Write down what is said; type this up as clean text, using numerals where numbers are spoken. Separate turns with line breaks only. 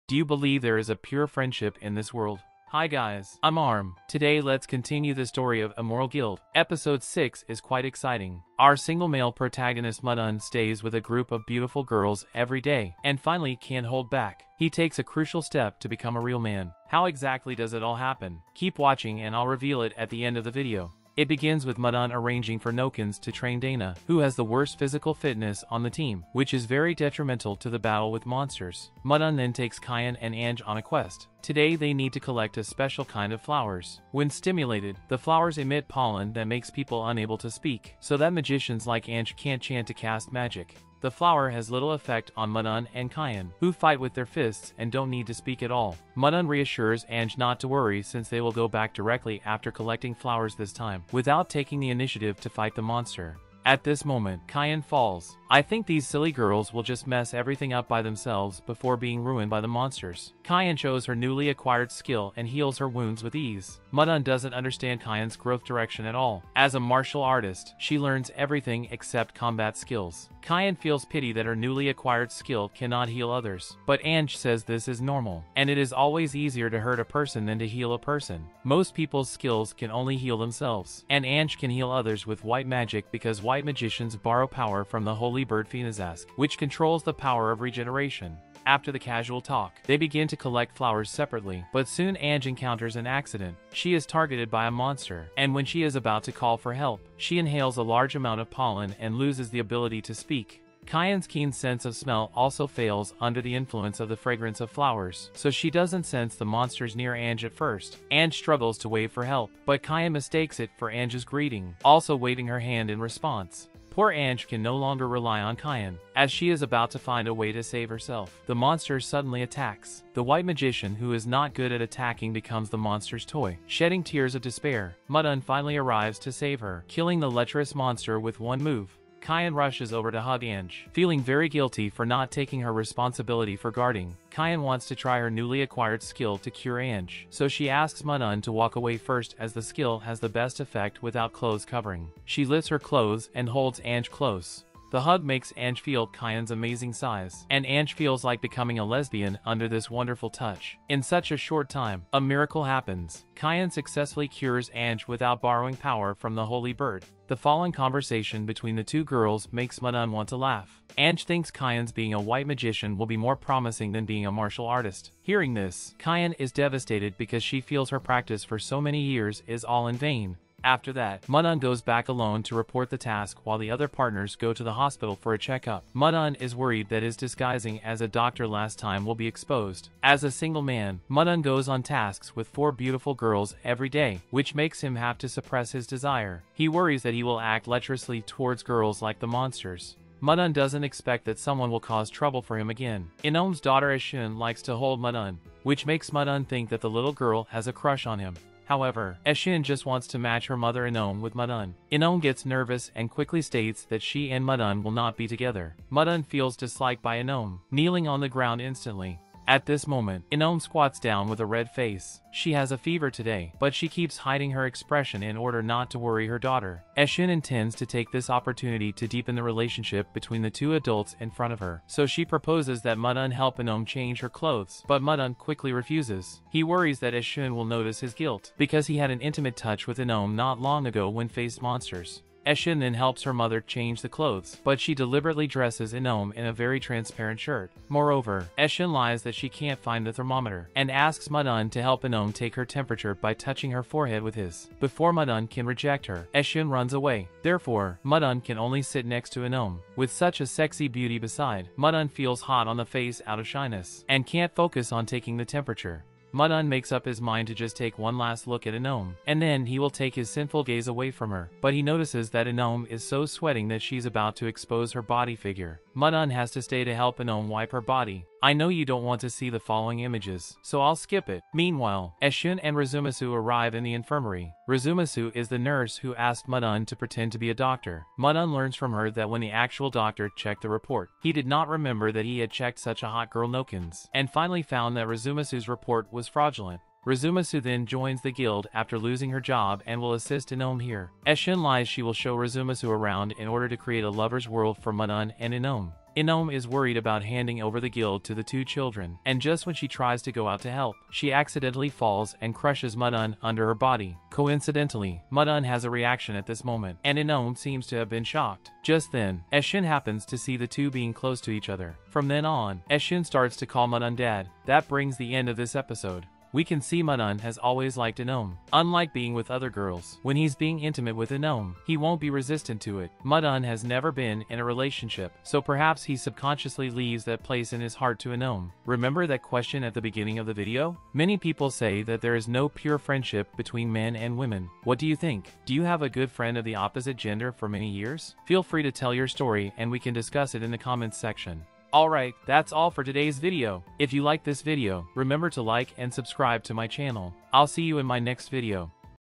Do you believe there is a pure friendship in this world? Hi guys, I'm Arm. Today let's continue the story of Immoral Guild. Episode 6 is quite exciting. Our single male protagonist Mudun stays with a group of beautiful girls every day, and finally can't hold back. He takes a crucial step to become a real man. How exactly does it all happen? Keep watching and I'll reveal it at the end of the video. It begins with Mudun arranging for Nokins to train Dana, who has the worst physical fitness on the team, which is very detrimental to the battle with monsters. Mudun then takes Kyan and Ange on a quest. Today they need to collect a special kind of flowers. When stimulated, the flowers emit pollen that makes people unable to speak, so that magicians like Ange can't chant to cast magic. The flower has little effect on Mudun and Kyan, who fight with their fists and don't need to speak at all. Mudun reassures Ange not to worry since they will go back directly after collecting flowers this time, without taking the initiative to fight the monster. At this moment, Kyan falls. I think these silly girls will just mess everything up by themselves before being ruined by the monsters. Kyan shows her newly acquired skill and heals her wounds with ease. Mudun doesn't understand Kyan's growth direction at all. As a martial artist, she learns everything except combat skills. Kyan feels pity that her newly acquired skill cannot heal others. But Ange says this is normal, and it is always easier to hurt a person than to heal a person. Most people's skills can only heal themselves, and Ange can heal others with white magic because white magicians borrow power from the holy bird Phoenizask, which controls the power of regeneration. After the casual talk, they begin to collect flowers separately, but soon Ange encounters an accident. She is targeted by a monster, and when she is about to call for help, she inhales a large amount of pollen and loses the ability to speak. Kyan's keen sense of smell also fails under the influence of the fragrance of flowers, so she doesn't sense the monsters near Ange at first. Ange struggles to wave for help, but Kyan mistakes it for Ange's greeting, also waving her hand in response. Poor Ange can no longer rely on Kyan, as she is about to find a way to save herself. The monster suddenly attacks. The white magician, who is not good at attacking, becomes the monster's toy. Shedding tears of despair, Mudun finally arrives to save her, killing the lecherous monster with one move. Kyan rushes over to hug Ange, feeling very guilty for not taking her responsibility for guarding. Kyan wants to try her newly acquired skill to cure Ange, so she asks Mudun to walk away first as the skill has the best effect without clothes covering. She lifts her clothes and holds Ange close. The hug makes Ange feel Kyan's amazing size, and Ange feels like becoming a lesbian under this wonderful touch. In such a short time, a miracle happens. Kyan successfully cures Ange without borrowing power from the holy bird. The following conversation between the two girls makes Mudun want to laugh. Ange thinks Kyan's being a white magician will be more promising than being a martial artist. Hearing this, Kyan is devastated because she feels her practice for so many years is all in vain. After that, Mudun goes back alone to report the task while the other partners go to the hospital for a checkup. Mudun is worried that his disguising as a doctor last time will be exposed. As a single man, Mudun goes on tasks with 4 beautiful girls every day, which makes him have to suppress his desire. He worries that he will act lecherously towards girls like the monsters. Mudun doesn't expect that someone will cause trouble for him again. Inom's daughter Eshun likes to hold Mudun, which makes Mudun think that the little girl has a crush on him. However, Eshun just wants to match her mother Inom with Mudun. Inom gets nervous and quickly states that she and Mudun will not be together. Mudun feels disliked by Inom, kneeling on the ground instantly. At this moment, Inom squats down with a red face. She has a fever today, but she keeps hiding her expression in order not to worry her daughter. Eshun intends to take this opportunity to deepen the relationship between the two adults in front of her, so she proposes that Mudun help Inom change her clothes, but Mudun quickly refuses. He worries that Eshun will notice his guilt, because he had an intimate touch with Inom not long ago when faced monsters. Eshun then helps her mother change the clothes, but she deliberately dresses Inom in a very transparent shirt. Moreover, Eshun lies that she can't find the thermometer, and asks Mudun to help Inom take her temperature by touching her forehead with his. Before Mudun can reject her, Eshun runs away. Therefore, Mudun can only sit next to Inom. With such a sexy beauty beside, Mudun feels hot on the face out of shyness, and can't focus on taking the temperature. Mudun makes up his mind to just take one last look at Inom, and then he will take his sinful gaze away from her. But he notices that Inom is so sweating that she's about to expose her body figure. Mudun has to stay to help Inom wipe her body. I know you don't want to see the following images, so I'll skip it. Meanwhile, Eshun and Razumasu arrive in the infirmary. Razumasu is the nurse who asked Mudun to pretend to be a doctor. Mudun learns from her that when the actual doctor checked the report, he did not remember that he had checked such a hot girl Nokins, and finally found that Razumasu's report was fraudulent. Razumasu then joins the guild after losing her job and will assist Inom here. Eshun lies she will show Razumasu around in order to create a lover's world for Mudun and Inom. Inome is worried about handing over the guild to the two children, and just when she tries to go out to help, she accidentally falls and crushes Mudun under her body. Coincidentally, Mudun has a reaction at this moment, and Inome seems to have been shocked. Just then, Eshun happens to see the two being close to each other. From then on, Eshun starts to call Mudun dad. That brings the end of this episode. We can see Mudun has always liked Inome. Unlike being with other girls, when he's being intimate with Inome, he won't be resistant to it. Mudun has never been in a relationship, so perhaps he subconsciously leaves that place in his heart to Inome. Remember that question at the beginning of the video? Many people say that there is no pure friendship between men and women. What do you think? Do you have a good friend of the opposite gender for many years? Feel free to tell your story and we can discuss it in the comments section. Alright, that's all for today's video. If you like this video, remember to like and subscribe to my channel. I'll see you in my next video.